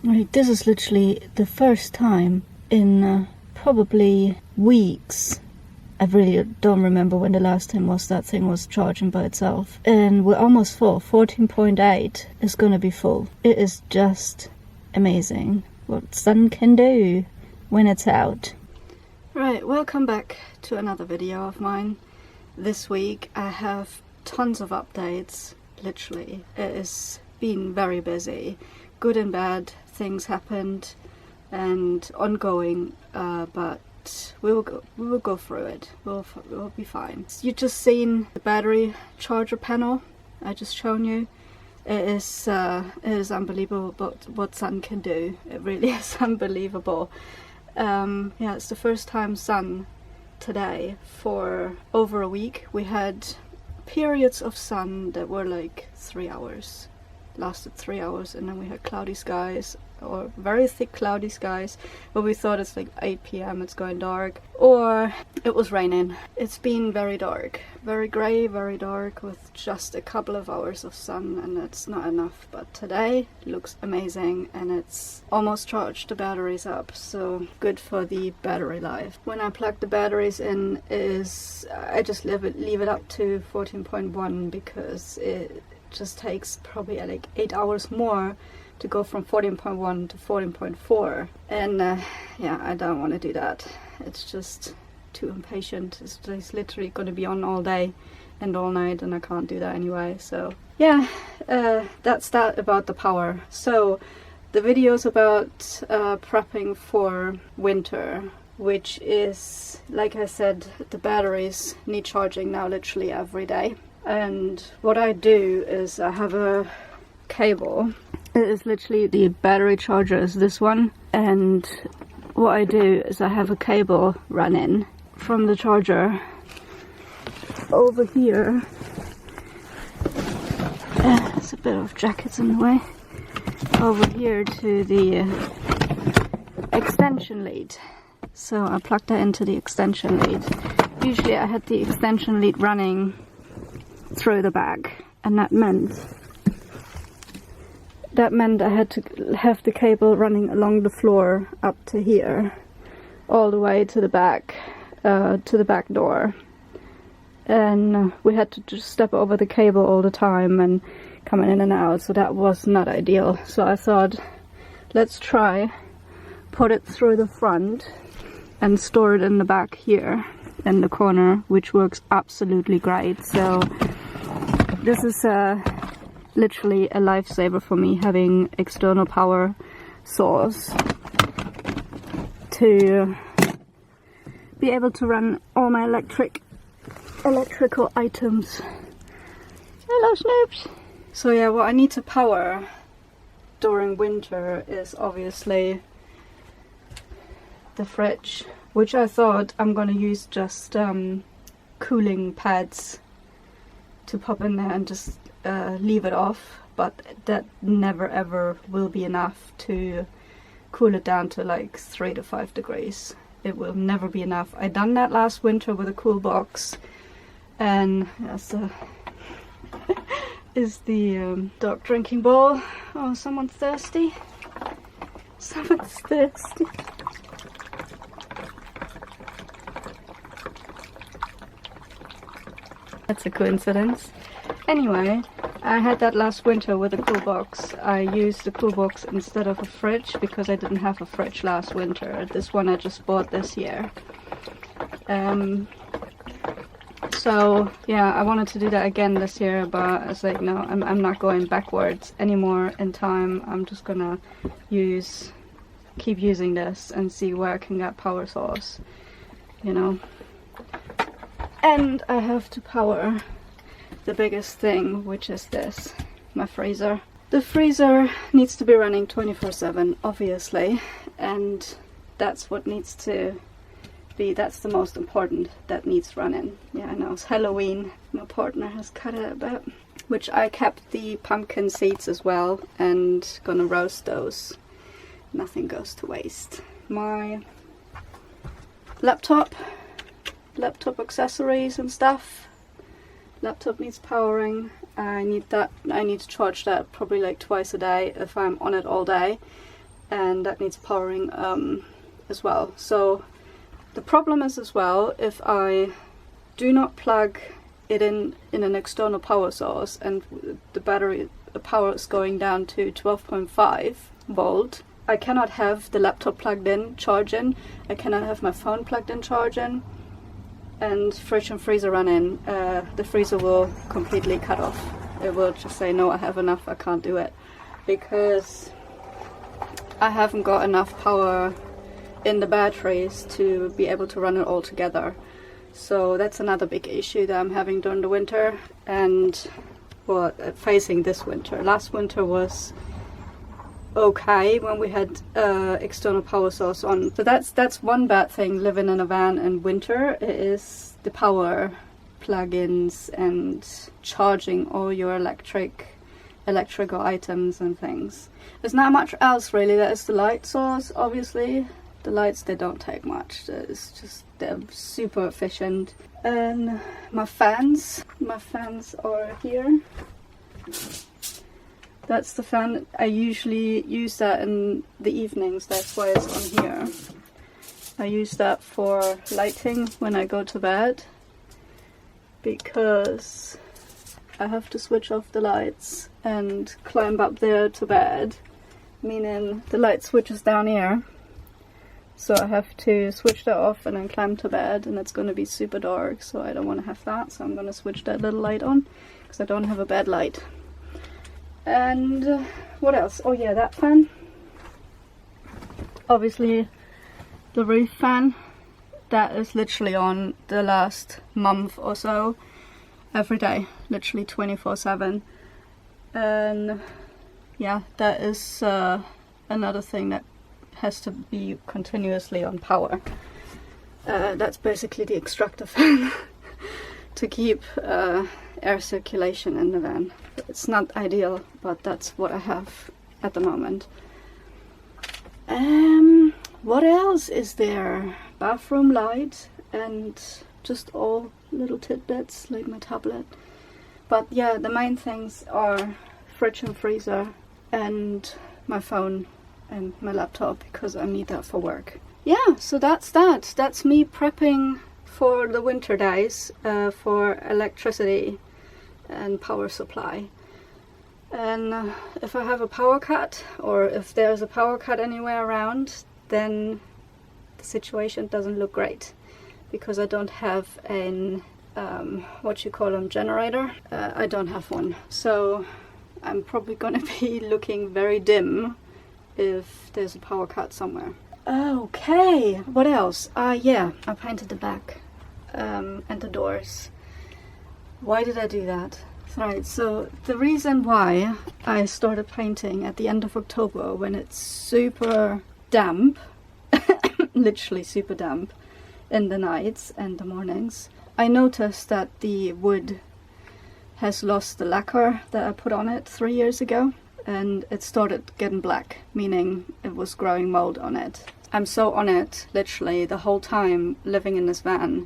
Like, this is literally the first time in probably weeks. I really don't remember when the last time was that thing was charging by itself. And we're almost full. 14.8 is gonna be full. It is just amazing what sun can do when it's out. Right, welcome back to another video of mine. This week I have tons of updates, literally. It has been very busy. Good and bad things happened and ongoing, but we will go through it. We'll be fine. You just seen the battery charger panel I just shown you. It is unbelievable what sun can do. It really is unbelievable. Yeah, it's the first time sun today for over a week. We had periods of sun that were like 3 hours, lasted 3 hours, and then we had cloudy skies, or very thick cloudy skies, but we thought it's like 8 p.m. it's going dark, or it was raining. It's been very dark, very grey, very dark, with just a couple of hours of sun, and it's not enough. But today looks amazing, and it's almost charged the batteries up, so good for the battery life. When I plug the batteries in, I just leave it up to 14.1 because it just takes probably like 8 hours more to go from 14.1 to 14.4, and yeah, I don't want to do that. It's just too impatient. It's literally going to be on all day and all night, and I can't do that anyway. So yeah, that's that about the power. So the video's about prepping for winter, which is, like I said, the batteries need charging now literally every day. And what I do is I have a cable. It is literally, the battery charger is this one, and what I do is I have a cable running from the charger over here. There's a bit of jackets in the way. Over here to the extension lead. So I plug that into the extension lead. Usually I had the extension lead running through the back, and that meant I had to have the cable running along the floor up to here, all the way to the back door, and we had to just step over the cable all the time and coming in and out, so that was not ideal. So I thought, let's try put it through the front and store it in the back here in the corner, which works absolutely great. So this is literally a lifesaver for me, having external power source to be able to run all my electrical items. Hello, Snoops! So yeah, what I need to power during winter is obviously the fridge, which I thought I'm gonna use just cooling pads to pop in there and just leave it off, but that never ever will be enough to cool it down to like 3 to 5 degrees. It will never be enough. I done that last winter with a cool box, and that's is the dog drinking bowl. Oh, someone's thirsty. Someone's thirsty. That's a coincidence. Anyway, I had that last winter with a cool box. I used the cool box instead of a fridge because I didn't have a fridge last winter. This one I just bought this year. So yeah, I wanted to do that again this year, but I was like, no, I'm not going backwards anymore in time. I'm just gonna keep using this and see where I can get power source, you know. And I have to power the biggest thing, which is this, my freezer. The freezer needs to be running 24/7, obviously, and that's what needs to be, that's the most important, that needs running. Yeah, I know, it's Halloween. My partner has cut it a bit, which I kept the pumpkin seeds as well, and gonna roast those. Nothing goes to waste. My laptop accessories and stuff. Laptop needs powering. I need to charge that probably like twice a day if I'm on it all day. and that needs powering as well. So the problem is as well, if I do not plug it in an external power source and the battery power is going down to 12.5 volt, I cannot have the laptop plugged in charging, I cannot have my phone plugged in charging, and fridge and freezer running. The freezer will completely cut off. It will just say, no, I have enough, I can't do it, because I haven't got enough power in the batteries to be able to run it all together. So that's another big issue that I'm having during the winter, and facing this winter. Last winter was okay when we had external power source on. So that's one bad thing living in a van in winter, is the power plugins and charging all your electrical items and things. There's not much else really. There is the light source, obviously. The lights, they don't take much. They're super efficient. And my fans are here. That's the fan. I usually use that in the evenings, that's why it's on here. I use that for lighting when I go to bed, because I have to switch off the lights and climb up there to bed, meaning the light switch is down here. So I have to switch that off and then climb to bed, and it's going to be super dark, so I don't want to have that. So I'm going to switch that little light on, because I don't have a bed light. And what else? Oh yeah, that fan. Obviously the roof fan. That is literally on the last month or so. Every day, literally 24/7. And yeah, that is another thing that has to be continuously on power. That's basically the extractor fan to keep air circulation in the van. It's not ideal, but that's what I have at the moment. What else is there? Bathroom light and just all little tidbits like my tablet. But yeah, the main things are fridge and freezer and my phone and my laptop, because I need that for work. Yeah, so that's that. That's me prepping for the winter days for electricity and power supply. And if I have a power cut, or if there's a power cut anywhere around, then the situation doesn't look great, because I don't have an generator. I don't have one, so I'm probably gonna be looking very dim if there's a power cut somewhere. Okay, what else? Yeah, I painted the back and the doors. Why did I do that? Right, so the reason why I started painting at the end of October, when it's super damp, literally super damp in the nights and the mornings, I noticed that the wood has lost the lacquer that I put on it 3 years ago, and it started getting black, meaning it was growing mold on it. I'm so on it, literally, the whole time living in this van,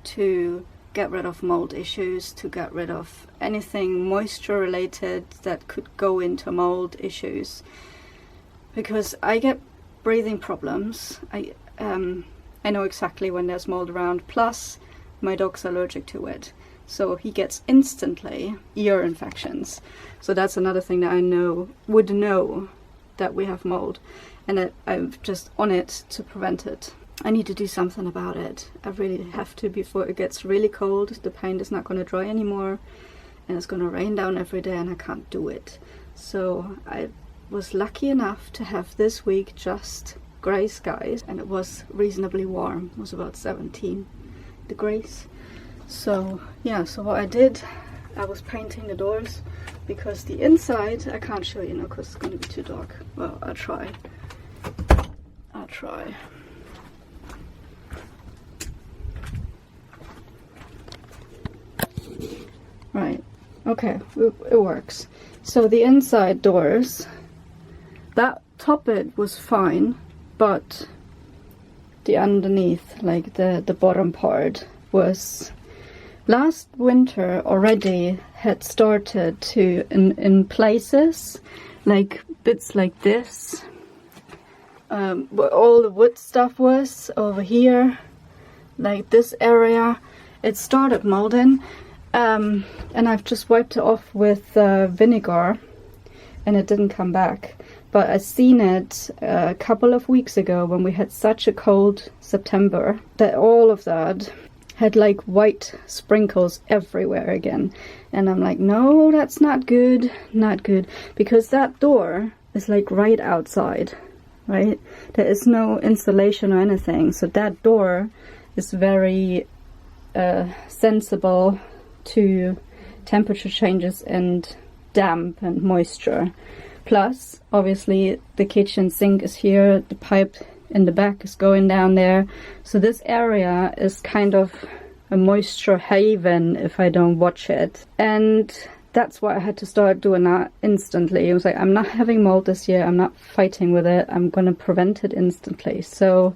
to get rid of mold issues, to get rid of anything moisture related that could go into mold issues, because I get breathing problems. I know exactly when there's mold around, plus my dog's allergic to it, so he gets instantly ear infections. So that's another thing that I would know that we have mold, and that I'm just on it to prevent it. I need to do something about it. I really have to before it gets really cold. The paint is not going to dry anymore, and it's going to rain down every day, and I can't do it. So I was lucky enough to have this week just grey skies, and it was reasonably warm. It was about 17 degrees. So yeah, so what I did, I was painting the doors, because the inside I can't show you now because it's going to be too dark. Well, I'll try. Right, okay, it works. So the inside doors, that top bit was fine, but the underneath, like the bottom part, was last winter already had started to, in places, like bits like this, where all the wood stuff was over here, like this area. It started molding, and I've just wiped it off with vinegar, and it didn't come back. But I seen it a couple of weeks ago when we had such a cold September that all of that had like white sprinkles everywhere again. And I'm like, no, that's not good, not good, because that door is like right outside, right? There is no insulation or anything, so that door is very sensible to temperature changes and damp and moisture. Plus, obviously, the kitchen sink is here, the pipe in the back is going down there, so this area is kind of a moisture haven if I don't watch it. And that's why I had to start doing that instantly. It was like, I'm not having mold this year, I'm not fighting with it, I'm gonna prevent it instantly. So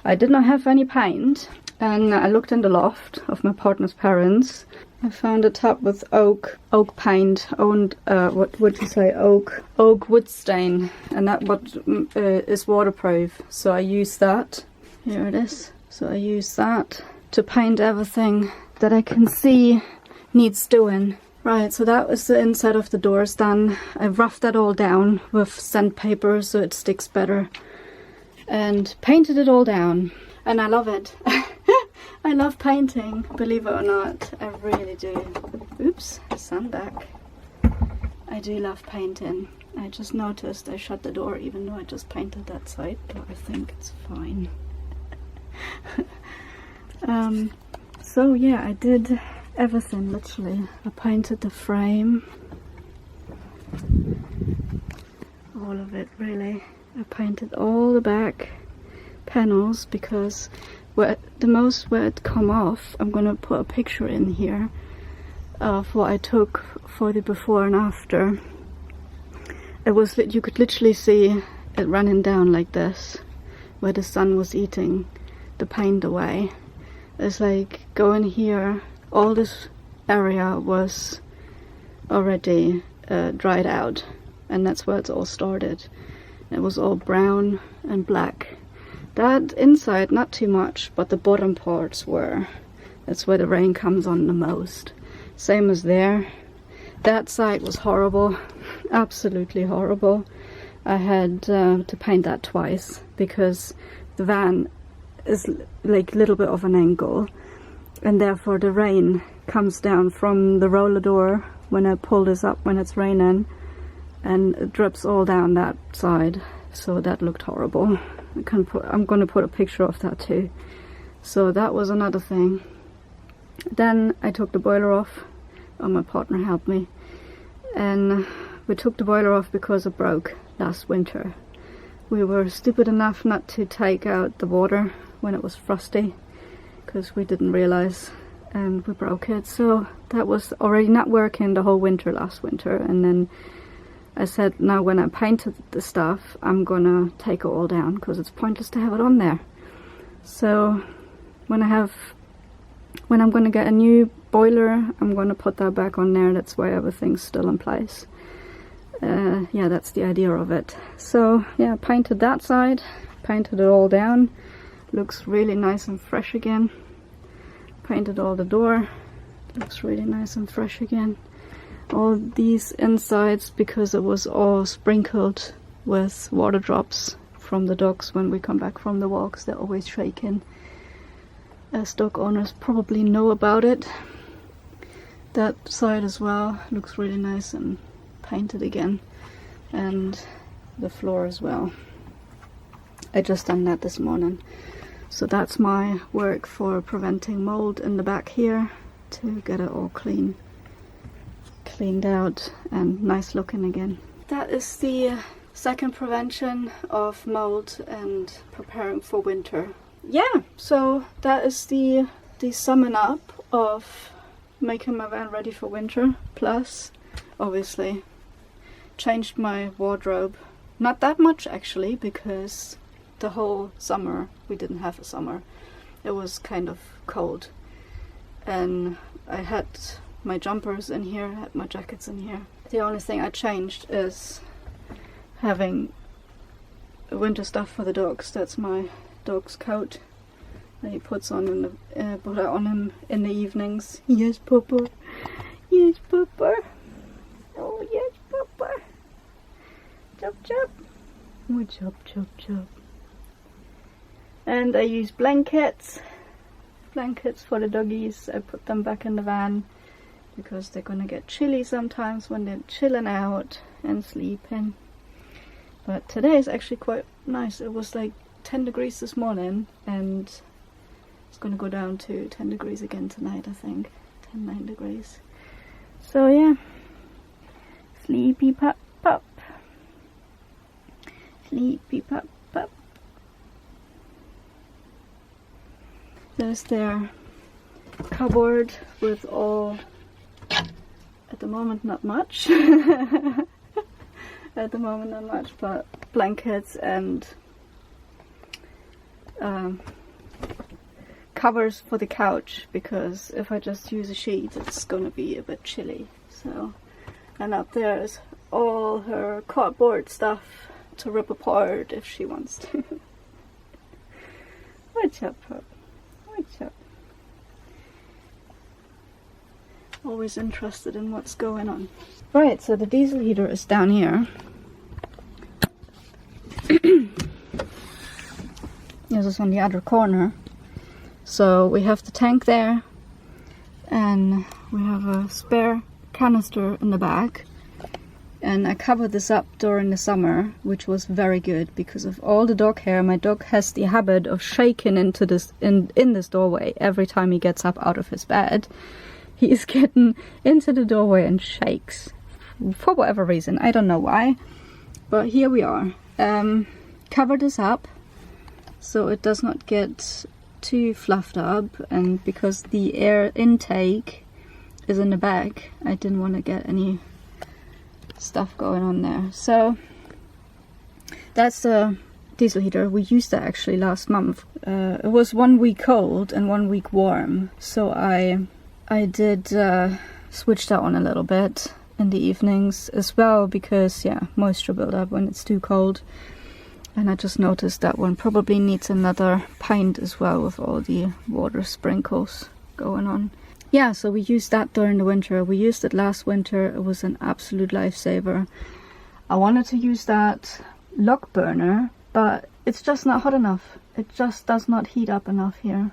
I did not have any paint, and I looked in the loft of my partner's parents. I found a tub with oak paint, what would you say, oak wood stain, and that is waterproof. So I use that. Here it is. So I use that to paint everything that I can see needs doing. Right, so that was the inside of the doors done. I roughed that all down with sandpaper so it sticks better, and painted it all down, and I love it. I love painting, believe it or not, I really do. Oops, sun back. I do love painting. I just noticed I shut the door even though I just painted that side, but I think it's fine. So yeah, I did everything literally. I painted the frame, all of it really. I painted all the back panels because where it come off, I'm gonna put a picture in here of what I took for the before and after. It was, you could literally see it running down like this, where the sun was eating the paint away. It's like going here, all this area was already dried out, and that's where it's all started. It was all brown and black. That inside, not too much, but the bottom parts were. That's where the rain comes on the most. Same as there. That side was horrible, absolutely horrible. I had to paint that twice because the van is like a little bit of an angle, and therefore the rain comes down from the roller door when I pull this up when it's raining, and it drips all down that side. So that looked horrible. I'm gonna put a picture of that too. So that was another thing. Then I took the boiler off, and my partner helped me, and we took the boiler off because it broke last winter. We were stupid enough not to take out the water when it was frosty because we didn't realize, and we broke it. So that was already not working the whole winter last winter. And then I said, now when I painted the stuff, I'm gonna take it all down because it's pointless to have it on there. So when I'm gonna get a new boiler, I'm gonna put that back on there. That's why everything's still in place. Yeah, that's the idea of it. So yeah, painted that side, painted it all down. Looks really nice and fresh again. Painted all the door. Looks really nice and fresh again. All these insides, because it was all sprinkled with water drops from the dogs when we come back from the walks. They're always shaking. As dog owners probably know about it. That side as well looks really nice and painted again, and the floor as well. I just done that this morning. So that's my work for preventing mold in the back here, to get it all cleaned out and nice looking again. That is the second prevention of mold and preparing for winter. Yeah, so that is the summing up of making my van ready for winter. Plus, obviously, changed my wardrobe. Not that much actually, because the whole summer we didn't have a summer. It was kind of cold, and I had my jumpers in here, I had my jackets in here. The only thing I changed is having winter stuff for the dogs. That's my dog's coat that he puts on in the put on him in the evenings. Yes, Papa. Yes, Papa. Oh, yes, Papa. Chop, chop. Oh, chop, chop, chop. And I use blankets for the doggies. I put them back in the van because they're gonna get chilly sometimes when they're chilling out and sleeping. But today is actually quite nice. It was like 10 degrees this morning, and it's gonna go down to 10 degrees again tonight, I think. 9 degrees. So yeah, sleepy pup pup. Sleepy pup pup. There's their cupboard with all, at the moment not much, at the moment not much, but blankets and covers for the couch, because if I just use a sheet it's gonna be a bit chilly. So, and up there is all her cardboard stuff to rip apart if she wants to. What's up, pup? What's up? Always interested in what's going on. Right, so the diesel heater is down here. This is on the other corner. So we have the tank there, and we have a spare canister in the back. And I covered this up during the summer, which was very good because of all the dog hair. My dog has the habit of shaking into this in this doorway every time he gets up out of his bed. He is getting into the doorway and shakes for whatever reason. I don't know why, but here we are. Cover this up so it does not get too fluffed up, and because the air intake is in the back, I didn't want to get any stuff going on there. So that's the diesel heater. We used that actually last month. It was 1 week cold and 1 week warm, so I did switch that on a little bit in the evenings as well, because yeah, moisture build up when it's too cold. And I just noticed that one probably needs another pint as well with all the water sprinkles going on. Yeah, so we used that during the winter. We used it last winter. It was an absolute lifesaver. I wanted to use that log burner, but it's just not hot enough. It just does not heat up enough here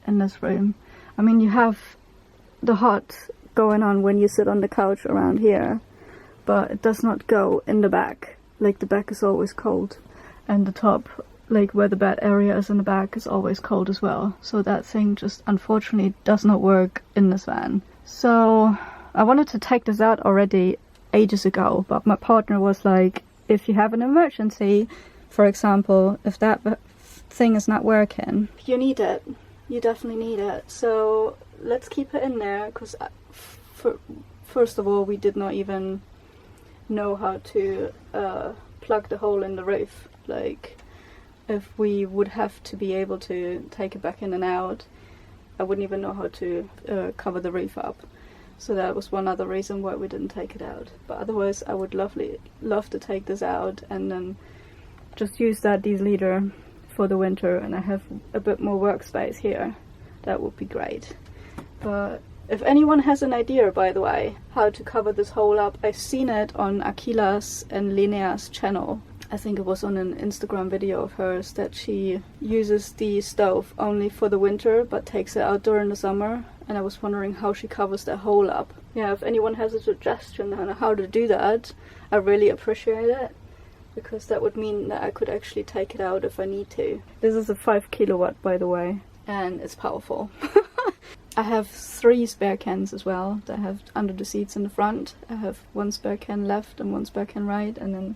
in this room. I mean, you have the hot going on when you sit on the couch around here, but it does not go in the back. Like, the back is always cold, and the top, like where the bed area is in the back, is always cold as well. So that thing just unfortunately does not work in this van. So I wanted to take this out already ages ago, but my partner was like, if you have an emergency, for example, if that thing is not working, you need it. You definitely need it. So let's keep it in there, because first of all, we did not even know how to plug the hole in the roof. Like, if we would have to be able to take it back in and out, I wouldn't even know how to cover the roof up. So that was one other reason why we didn't take it out. But otherwise, I would love to take this out and then just use that diesel heater for the winter, and I have a bit more workspace here. That would be great. But if anyone has an idea, by the way, how to cover this hole up, I've seen it on Akila's and Linnea's channel. I think it was on an Instagram video of hers, that she uses the stove only for the winter but takes it out during the summer, and I was wondering how she covers that hole up. Yeah, if anyone has a suggestion on how to do that, I really appreciate it, because that would mean that I could actually take it out if I need to. This is a 5 kilowatt, by the way, and it's powerful. I have 3 spare cans as well that I have under the seats in the front. I have 1 spare can left and 1 spare can right, and then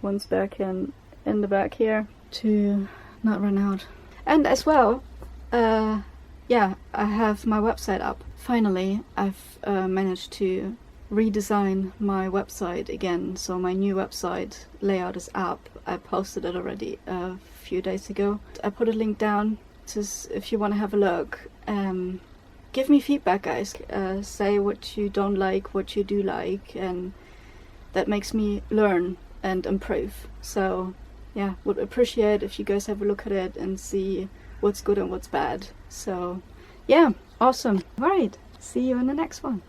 1 spare can in the back here to not run out. And as well, yeah, I have my website up. Finally, I've managed to redesign my website again, so my new website layout is up. I posted it already a few days ago. I put a link down to, if you want to have a look. Give me feedback, guys. Say what you don't like, what you do like, and that makes me learn and improve. So yeah, would appreciate if you guys have a look at it and see what's good and what's bad. So yeah, awesome. All right, see you in the next one.